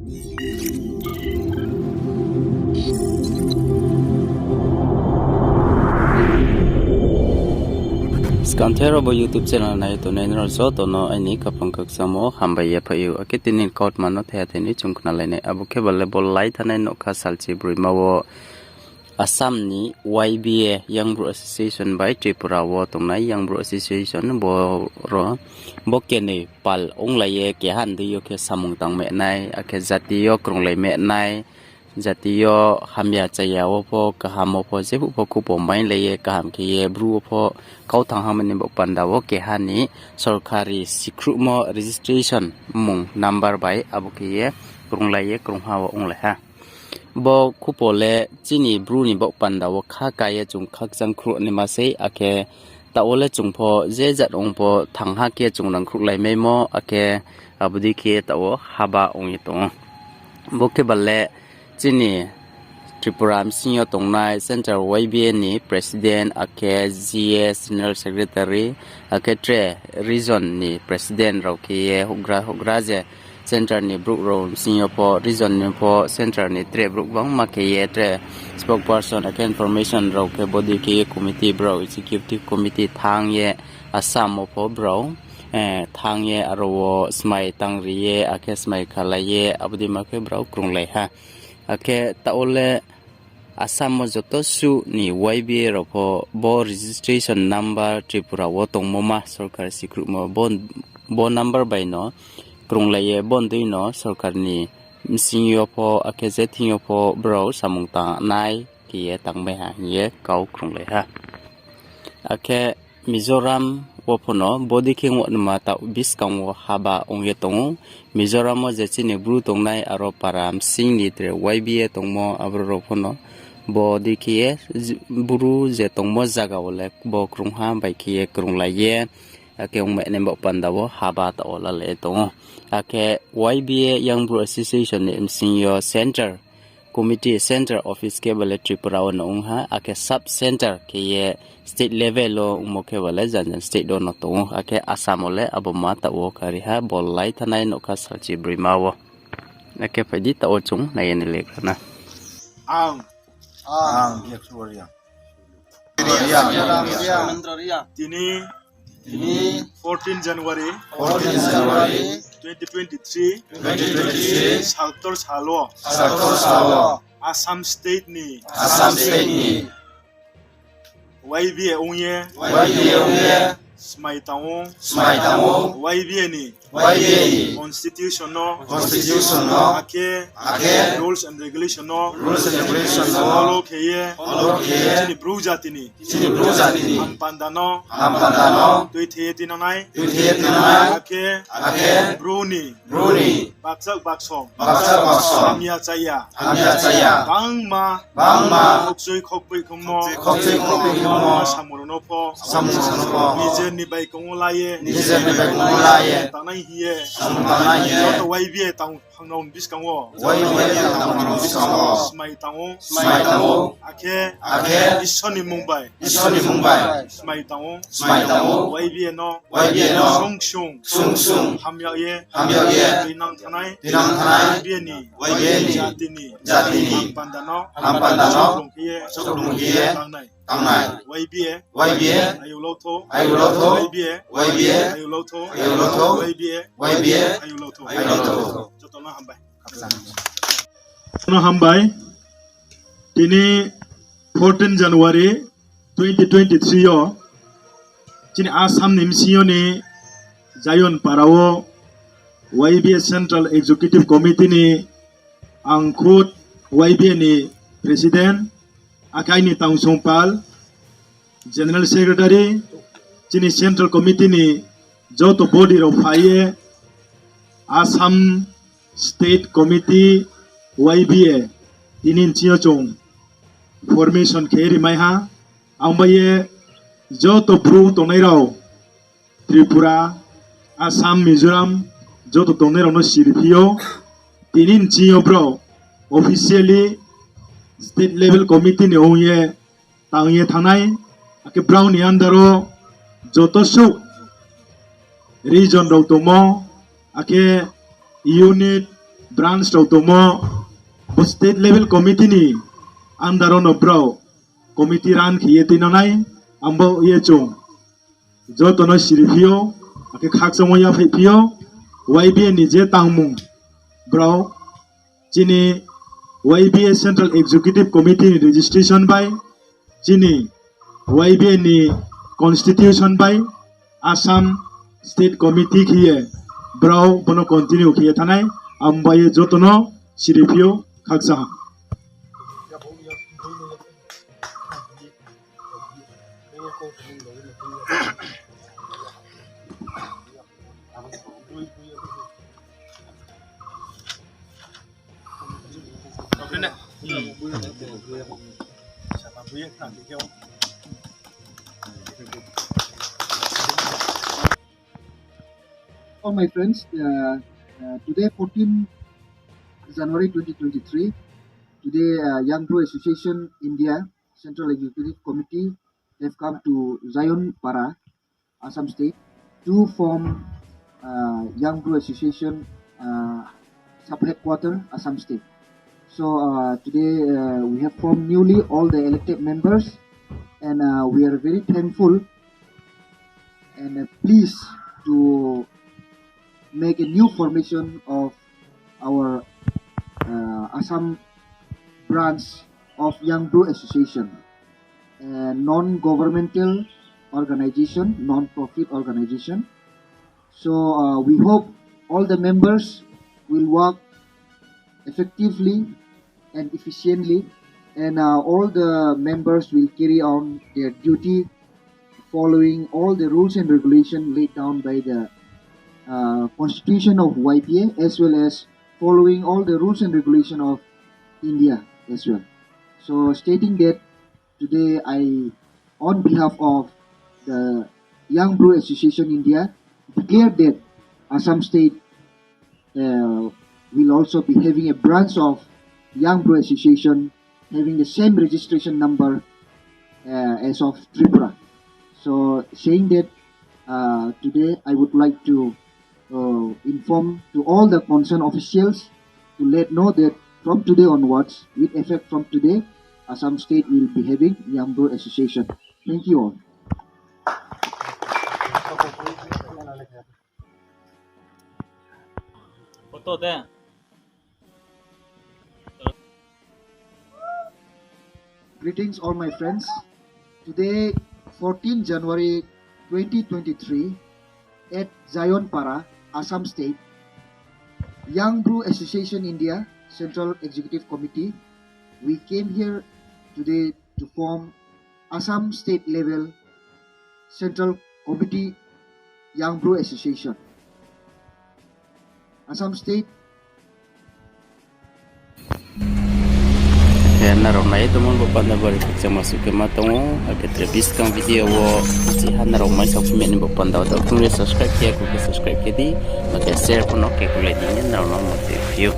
Skantero bo YouTube channel na ito na inroso to no ani kapang kagsamo hambaya payu akitinin kaut mano theatheni chungkna laine abuke balle bol lai thanai no kha salchi bruimawo Assam ni YBA Young Bru Association by Tripura wo tongnai Young Bru Association bo ro bokene pal onglaye kehan diyo ke samung tang me nai ake jatiyo kronglai me nai jatiyo hamya chaya wo pho kahamo pho jebu pho ku pho mai leye kaham ke ye bru pho kau thangha mani bok panda wo keha ni sarkari sikrumo registration mung number by abuke ye kronglai krongha wo onglai ha bo kupole chini bru ni bok panda wo kha kaye chung khak chang khru ni ma sei ake taole chung pho je jat ong pho thangha ke chung nang khru lai memo ake abudi ke tawo haba ong yi tong bo ke balle chini Tripura msinyo tongnai Center YBA ni President ake GS General Secretary ake tre region ni President rauke hugra je Center ni Bru msinyo po region ni po Center ni tre Bru bang make ye tre spokesperson ake information rauke body ke committee bro executive committee thangye Assam po bro thangye aro smai tangriye ake smai khalaye abudi make bro krunglai ha ake taole Assam joto su ni YBA ropo bo registration number Tripura wo tongmoma sarkar sikruma bo number by no krunglaye bondui no sarkar ni msingyo po ake zetingyo po bro samung thangnai kiye tangbe ha ye kau krunglai ha ake Mizoram wopono body king wat ma ta biskang wo haba ongye tongu Mizoram mo jechini bru tongnai aro param sing ni tre YBA tongmo abro ropono bo dikie buru je tongmo jaga ole bo krungha bai kie krunglaye ake ong me bok pandawo haba ta ola le tong ake YBA Young Bru Association ni msinyo center committee center office ke bale Tripura on ongha ake sub center ke ye state level lo umoke bale jan state do no tong ake Assam ole aboma ta wo kari ha bol lai thanai no ka salchi brimawo ake padi ta o chung na yen le kana Victoria. Tini 14 January 2023 Saltor Salo Assam State ni YBA ongye Smai Tangong YBA ni constitutional ake rules and regulation follow keye chini Bru Jati ni ampandano tuithe tinanai ake Bruni baksom amya chaya bangma oksoi khokpui khmo samurono po nije ni bai kongolaye tanai hiye to YBA tang phangnon biskangwo smai tango ake isoni mumbai smai tango YBA no sung hamya ye tinang thanai YBA ni jati ni ampandano soklongkiye thangnai YBA ayuloto YBA ayuloto YBA ayuloto jotona hambai tini 14 January 2023 yo chini Assam nimsiyo ni Jayon Parawo YBA Central Executive Committee ni angkut YBA ni President akai ni Tangsong Pal General Secretary chini Central Committee ni joto body ro phaye Assam State Committee YBA tinin chiyo chong formation kheri mai ha ambaye joto bru tonai rao Tripura Assam Mizoram joto tonai rao no sirpio tinin chiyo bro officially state level committee ni ongye tangye thangnai ake brown ni andaro joto su region ro tomo ake unit branch tomo state level committee ni andaron bro committee ran khiye tinonai ambo ye chung jo tono siripio ake khak samoya phaipio YBA ni je tangmung bro chini YBA Central Executive Committee ni registration by chini YBA ni constitution by Assam State Committee khiye bro bono continue khiye thanai ambaye jotono siripio khaksa All my friends, today 14 January 2023, today Young Bru Association India Central Executive Committee have come to Zion Para, Assam State to form Young Bru Association sub-headquarter Assam State. So today we have formed newly all the elected members, and we are very thankful and pleased to make a new formation of our Assam branch of Young Bru Association, a non-governmental organization, non-profit organization. So we hope all the members will work effectively and efficiently, and all the members will carry on their duty following all the rules and regulations laid down by the Constitution of YBA, as well as following all the rules and regulations of India as well. So stating that today I, on behalf of the Young Bru Association India, declare that Assam State will also be having a branch of Young Bru Association having the same registration number as of Tripura. So saying that today I would like to inform to all the concerned officials to let know that from today onwards, with effect from today, Assam State will be having Young Bru Association. Thank you all. Greetings all my friends. Today 14 January 2023 at Zion Para, Assam State, Young Bru Association India Central Executive Committee, we came here today to form Assam State level Central Committee Young Bru Association. Assam State narong na ito mong bupanda balik sa masuk ke matong agak terhabis kang video wo si han narong mai sok men bupanda atau kung subscribe ya ku subscribe ke di maka share pun oke ku lagi ni narong mo view